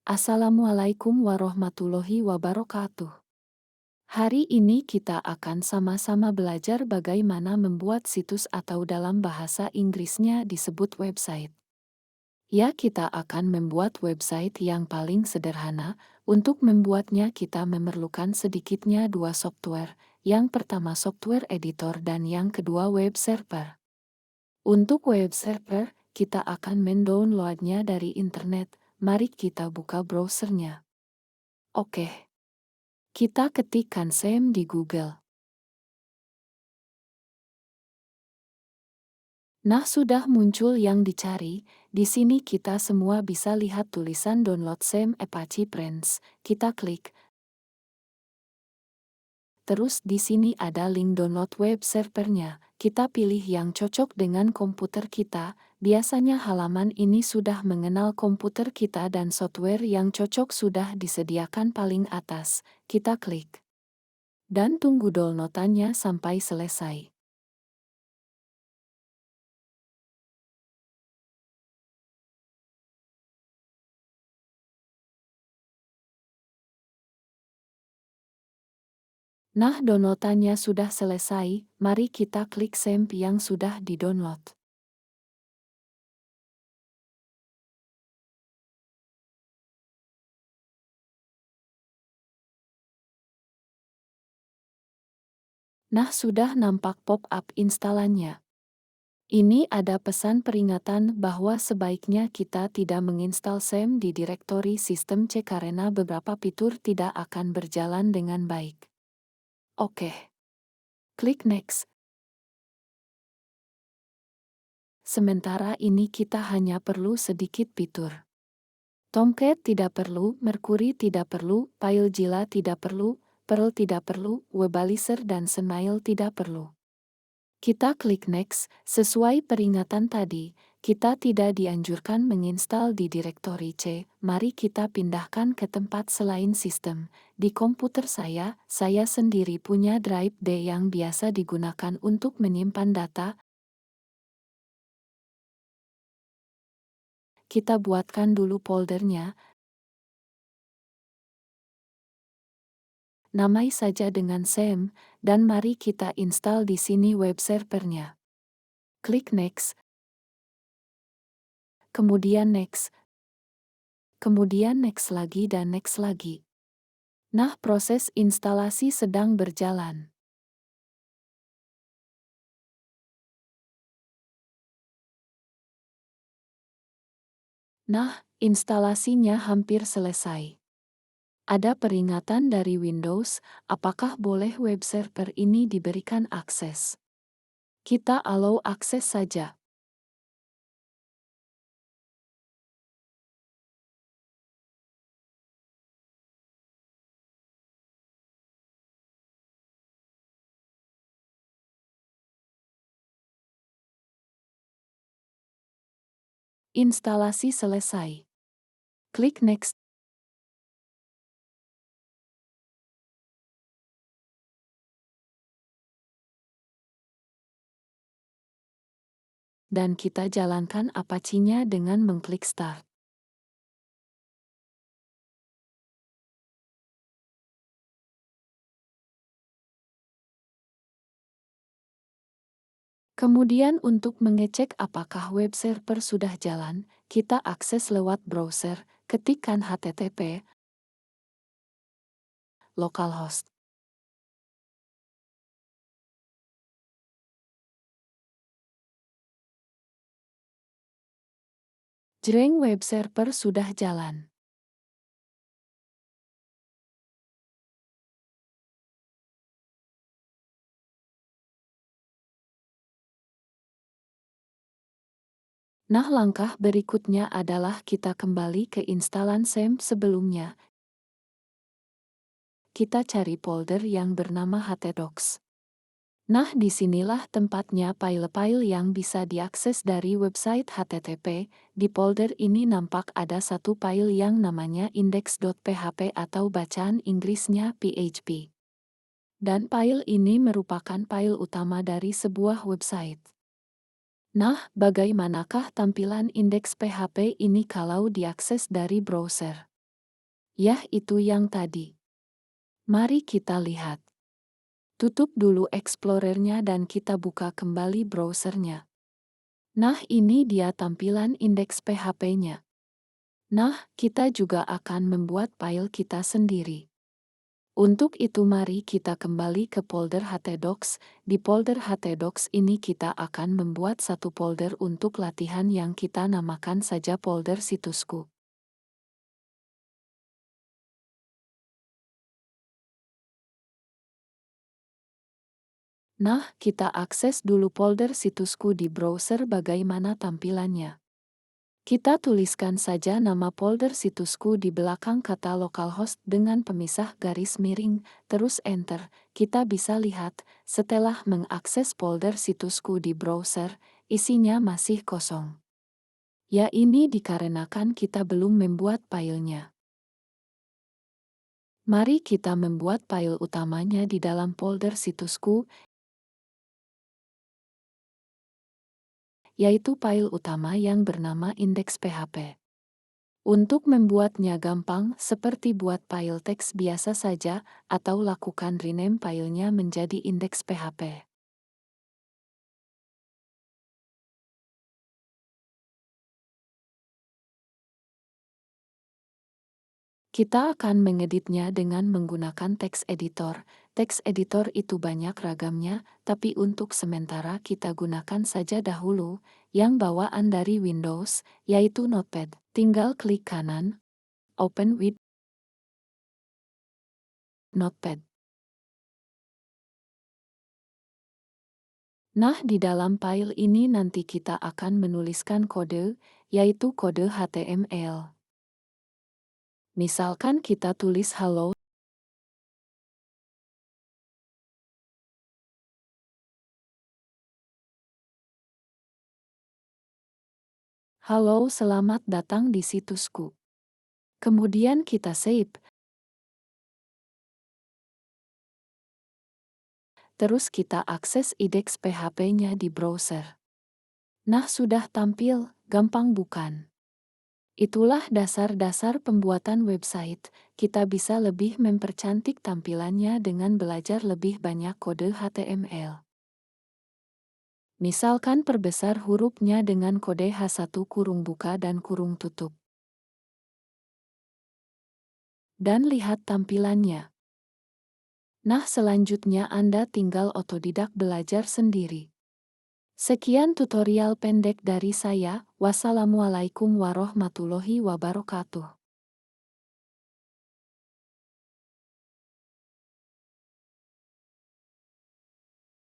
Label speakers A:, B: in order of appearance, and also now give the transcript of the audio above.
A: Assalamualaikum warahmatullahi wabarakatuh. Hari ini kita akan sama-sama belajar bagaimana membuat situs atau dalam bahasa Inggrisnya disebut website. Ya, kita akan membuat website yang paling sederhana. Untuk membuatnya kita memerlukan sedikitnya dua software. Yang pertama software editor dan yang kedua web server. Untuk web server, kita akan mendownloadnya dari internet. Mari kita buka browsernya. Oke. Kita ketikkan SEM di Google. Nah, sudah muncul yang dicari. Di sini kita semua bisa lihat tulisan download SEM Apache Prince. Kita klik. Terus di sini ada link download web servernya. Kita pilih yang cocok dengan komputer kita. Biasanya halaman ini sudah mengenal komputer kita dan software yang cocok sudah disediakan paling atas. Kita klik. Dan tunggu downloadannya sampai selesai. Nah, downloadannya sudah selesai, mari kita klik SEM yang sudah di-download. Nah, sudah nampak pop-up instalannya. Ini ada pesan peringatan bahwa sebaiknya kita tidak menginstal SEM di direktori sistem C karena beberapa fitur tidak akan berjalan dengan baik. Oke. Klik Next. Sementara ini kita hanya perlu sedikit fitur. Tomcat tidak perlu, Mercury tidak perlu, FileZilla tidak perlu, Perl tidak perlu, Webalizer dan Smile tidak perlu. Kita klik Next, sesuai peringatan tadi, kita tidak dianjurkan menginstal di direktori C. Mari kita pindahkan ke tempat selain sistem. Di komputer saya sendiri punya drive D yang biasa digunakan untuk menyimpan data. Kita buatkan dulu foldernya. Namai saja dengan SEM, dan mari kita install di sini web servernya. Klik Next, kemudian Next, kemudian Next lagi dan Next lagi. Nah, proses instalasi sedang berjalan. Nah, instalasinya hampir selesai. Ada peringatan dari Windows, apakah boleh web server ini diberikan akses? Kita allow akses saja. Instalasi selesai. Klik Next. Dan kita jalankan Apache-nya dengan mengklik Start. Kemudian untuk mengecek apakah web server sudah jalan, kita akses lewat browser, ketikkan http localhost. Jreng web server sudah jalan. Nah, langkah berikutnya adalah kita kembali ke instalan SEM sebelumnya. Kita cari folder yang bernama htdocs. Nah, disinilah tempatnya file-file yang bisa diakses dari website HTTP. Di folder ini nampak ada satu file yang namanya index.php atau bacaan Inggrisnya PHP. Dan file ini merupakan file utama dari sebuah website. Nah, bagaimanakah tampilan indeks PHP ini kalau diakses dari browser? Yah, itu yang tadi. Mari kita lihat. Tutup dulu Explorer-nya dan kita buka kembali browser-nya. Nah, ini dia tampilan indeks PHP-nya. Nah, kita juga akan membuat file kita sendiri. Untuk itu mari kita kembali ke folder htdocs. Di folder htdocs ini kita akan membuat satu folder untuk latihan yang kita namakan saja folder situsku. Nah, kita akses dulu folder situsku di browser bagaimana tampilannya. Kita tuliskan saja nama folder situsku di belakang kata localhost dengan pemisah garis miring, terus enter. Kita bisa lihat, setelah mengakses folder situsku di browser, isinya masih kosong. Ya, ini dikarenakan kita belum membuat filenya. Mari kita membuat file utamanya di dalam folder situsku, yaitu file utama yang bernama index.php. Untuk membuatnya gampang, seperti buat file teks biasa saja, atau lakukan rename filenya menjadi index.php. Kita akan mengeditnya dengan menggunakan text editor. Text editor itu banyak ragamnya, tapi untuk sementara kita gunakan saja dahulu yang bawaan dari Windows, yaitu Notepad. Tinggal klik kanan, Open with Notepad. Nah, di dalam file ini nanti kita akan menuliskan kode, yaitu kode HTML. Misalkan kita tulis halo. Halo, selamat datang di situsku. Kemudian kita save. Terus kita akses indeks PHP-nya di browser. Nah, sudah tampil, gampang bukan? Itulah dasar-dasar pembuatan website. Kita bisa lebih mempercantik tampilannya dengan belajar lebih banyak kode HTML. Misalkan perbesar hurufnya dengan kode H1 kurung buka dan kurung tutup. Dan lihat tampilannya. Nah, selanjutnya Anda tinggal otodidak belajar sendiri. Sekian tutorial pendek dari saya. Wassalamualaikum warahmatullahi wabarakatuh.